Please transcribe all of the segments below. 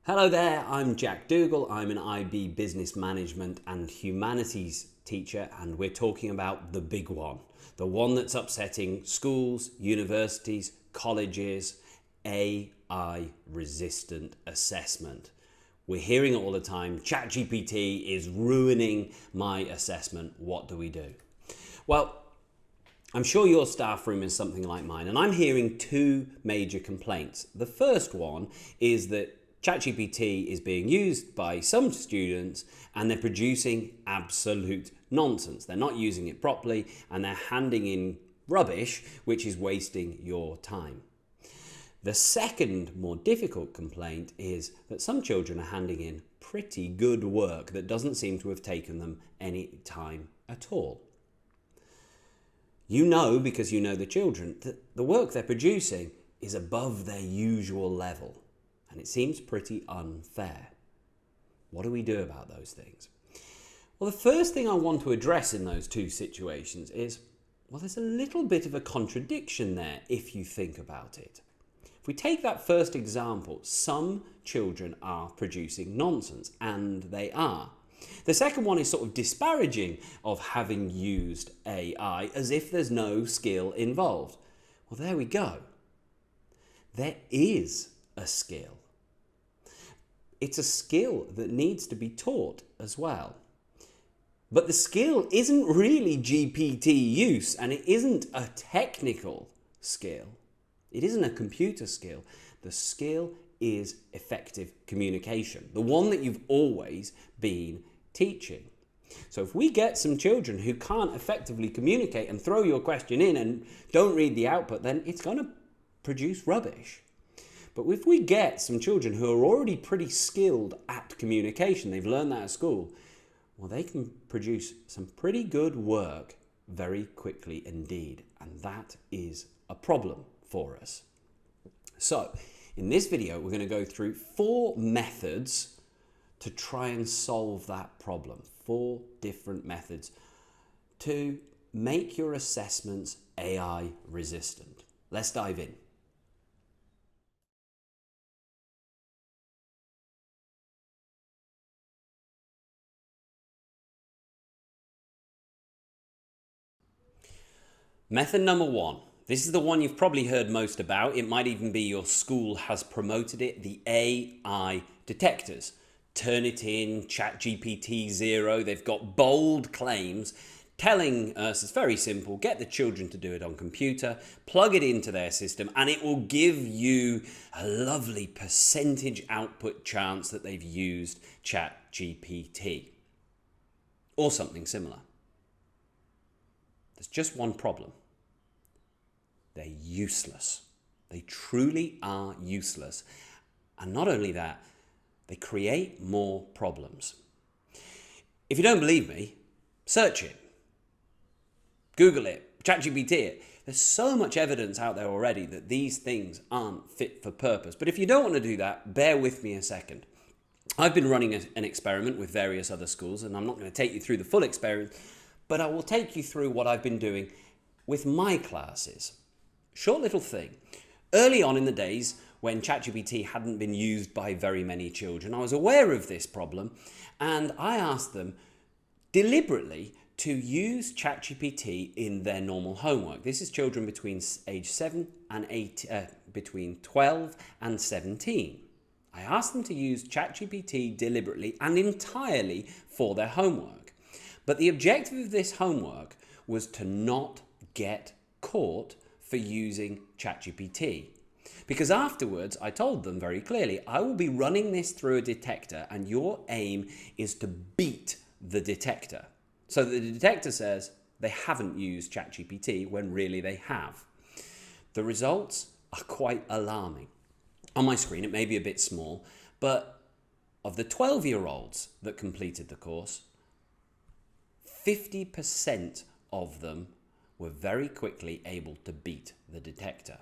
Hello there, I'm Jack Dougal. I'm an IB Business Management and Humanities teacher, and we're talking about the big one, the one that's upsetting schools, universities, colleges, AI-resistant assessment. We're hearing it all the time. ChatGPT is ruining my assessment. What do we do? Well, I'm sure your staff room is something like mine, and I'm hearing two major complaints. The first one is that ChatGPT is being used by some students and they're producing absolute nonsense. They're not using it properly and they're handing in rubbish, which is wasting your time. The second, more difficult complaint is that some children are handing in pretty good work that doesn't seem to have taken them any time at all. You know, because you know the children, that the work they're producing is above their usual level. And it seems pretty unfair. What do we do about those things? Well, the first thing I want to address in those two situations is, well, there's a little bit of a contradiction there if you think about it. If we take that first example, some children are producing nonsense, and they are. The second one is sort of disparaging of having used AI as if there's no skill involved. Well, there we go. There is a skill. It's a skill that needs to be taught as well. But the skill isn't really GPT use, and it isn't a technical skill. It isn't a computer skill. The skill is effective communication, the one that you've always been teaching. So if we get some children who can't effectively communicate and throw your question in and don't read the output, then it's going to produce rubbish. But if we get some children who are already pretty skilled at communication, they've learned that at school, well, they can produce some pretty good work very quickly indeed. And that is a problem for us. So in this video, we're going to go through 4 methods to try and solve that problem. 4 different methods to make your assessments AI resistant. Let's dive in. Method number 1. This is the one you've probably heard most about. It might even be your school has promoted it, the AI detectors. Turnitin, ChatGPT 0, they've got bold claims telling us it's very simple. Get the children to do it on computer, plug it into their system, and it will give you a lovely percentage output chance that they've used ChatGPT or something similar. There's just one problem. They're useless. They truly are useless. And not only that, they create more problems. If you don't believe me, search it. Google it. ChatGPT it. There's so much evidence out there already that these things aren't fit for purpose. But if you don't want to do that, bear with me a second. I've been running an experiment with various other schools, and I'm not going to take you through the full experiment, but I will take you through what I've been doing with my classes. Short little thing. Early on in the days when ChatGPT hadn't been used by very many children, I was aware of this problem, and I asked them deliberately to use ChatGPT in their normal homework. This is children between age 7 and 8, between 12 and 17. I asked them to use ChatGPT deliberately and entirely for their homework. But the objective of this homework was to not get caught for using ChatGPT. Because afterwards, I told them very clearly, I will be running this through a detector and your aim is to beat the detector. So the detector says they haven't used ChatGPT when really they have. The results are quite alarming. On my screen, it may be a bit small, but of the 12-year-olds that completed the course, 50% of them were very quickly able to beat the detector.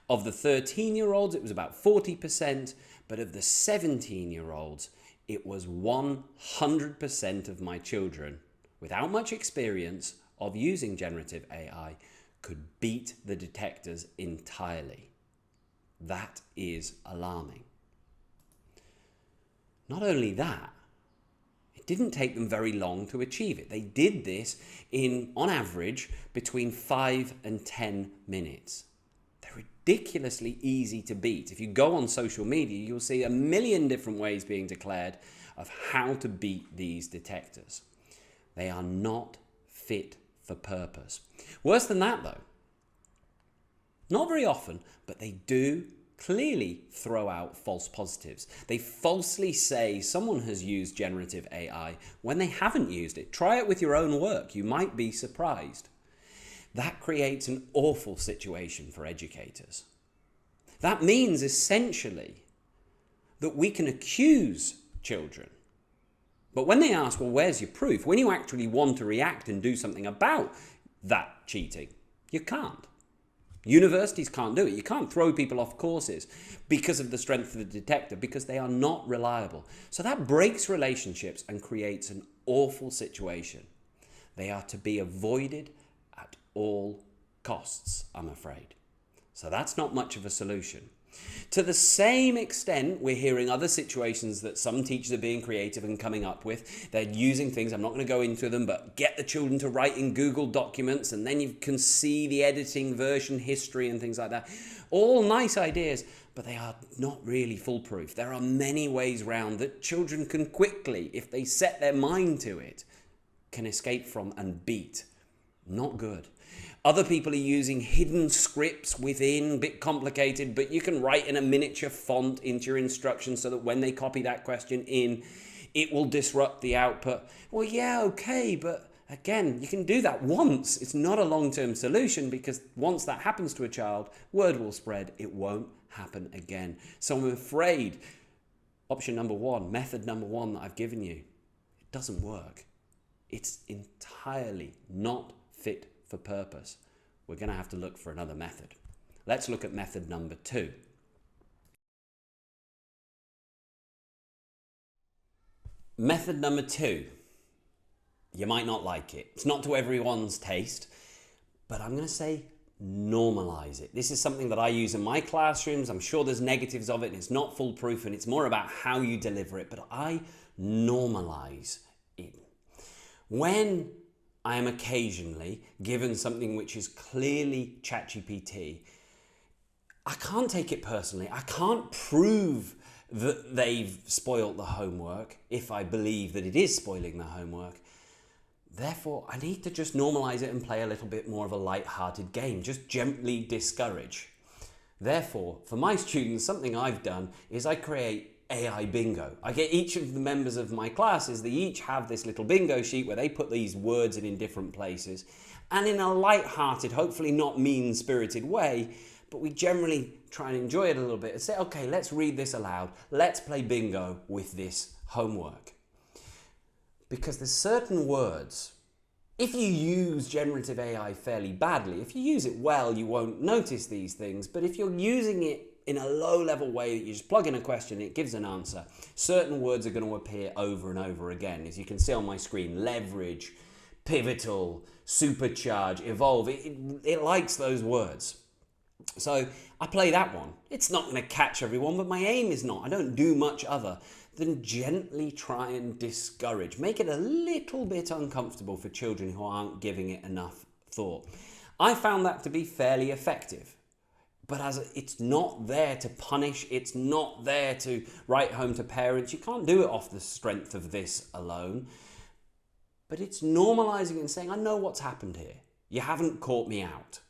Of the 13-year-olds, it was about 40%, but of the 17-year-olds, it was 100% of my children, without much experience of using generative AI, could beat the detectors entirely. That is alarming. Not only that, it didn't take them very long to achieve it. They did this in, on average, between 5 and 10 minutes. They're ridiculously easy to beat. If you go on social media, you'll see a million different ways being declared of how to beat these detectors. They are not fit for purpose. Worse than that, though, not very often, but they do clearly throw out false positives. They falsely say someone has used generative AI when they haven't used it. Try it with your own work. You might be surprised. That creates an awful situation for educators. That means essentially that we can accuse children. But when they ask, well, where's your proof? When you actually want to react and do something about that cheating, you can't. Universities can't do it. You can't throw people off courses because of the strength of the detector, because they are not reliable. So that breaks relationships and creates an awful situation. They are to be avoided at all costs, I'm afraid. So that's not much of a solution. To the same extent, we're hearing other situations that some teachers are being creative and coming up with. They're using things, I'm not going to go into them, but get the children to write in Google documents and then you can see the editing version history and things like that. All nice ideas, but they are not really foolproof. There are many ways round that children can quickly, if they set their mind to it, can escape from and beat. Not good. Other people are using hidden scripts within, a bit complicated, but you can write in a miniature font into your instructions so that when they copy that question in, it will disrupt the output. Well, yeah, okay, but again, you can do that once. It's not a long-term solution because once that happens to a child, word will spread. It won't happen again. So I'm afraid option number one, method number one that I've given you, it doesn't work. It's entirely not fit for purpose. We're going to have to look for another method. Let's look at method number 2. Method number 2. You might not like it. It's not to everyone's taste, but I'm going to say normalize it. This is something that I use in my classrooms. I'm sure there's negatives of it and it's not foolproof and it's more about how you deliver it, but I normalize it. When I am occasionally given something which is clearly ChatGPT, I can't take it personally. I can't prove that they've spoiled the homework if I believe that it is spoiling the homework. Therefore, I need to just normalize it and play a little bit more of a light-hearted game, just gently discourage. Therefore, for my students, something I've done is I create AI bingo. I get each of the members of my classes, they each have this little bingo sheet where they put these words in different places. And in a light-hearted, hopefully not mean-spirited way, but we generally try and enjoy it a little bit and say, okay, let's read this aloud. Let's play bingo with this homework. Because there's certain words, if you use generative AI fairly badly, if you use it well, you won't notice these things. But if you're using it in a low-level way that you just plug in a question, it gives an answer, certain words are going to appear over and over again. As you can see on my screen, leverage, pivotal, supercharge, evolve, it likes those words. So I play that one. It's not going to catch everyone, but my aim is not. I don't do much other than gently try and discourage, make it a little bit uncomfortable for children who aren't giving it enough thought. I found that to be fairly effective. But as it's not there to punish, it's not there to write home to parents. You can't do it off the strength of this alone. But it's normalizing and saying, I know what's happened here. You haven't caught me out.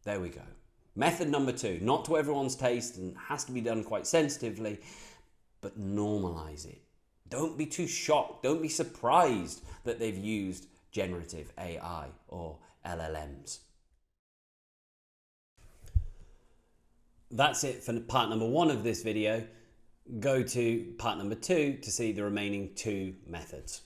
There we go. Method number 2, not to everyone's taste and has to be done quite sensitively, but normalize it. Don't be too shocked. Don't be surprised that they've used generative AI or LLMs. That's it for part number 1 of this video. Go to part number 2 to see the remaining 2 methods.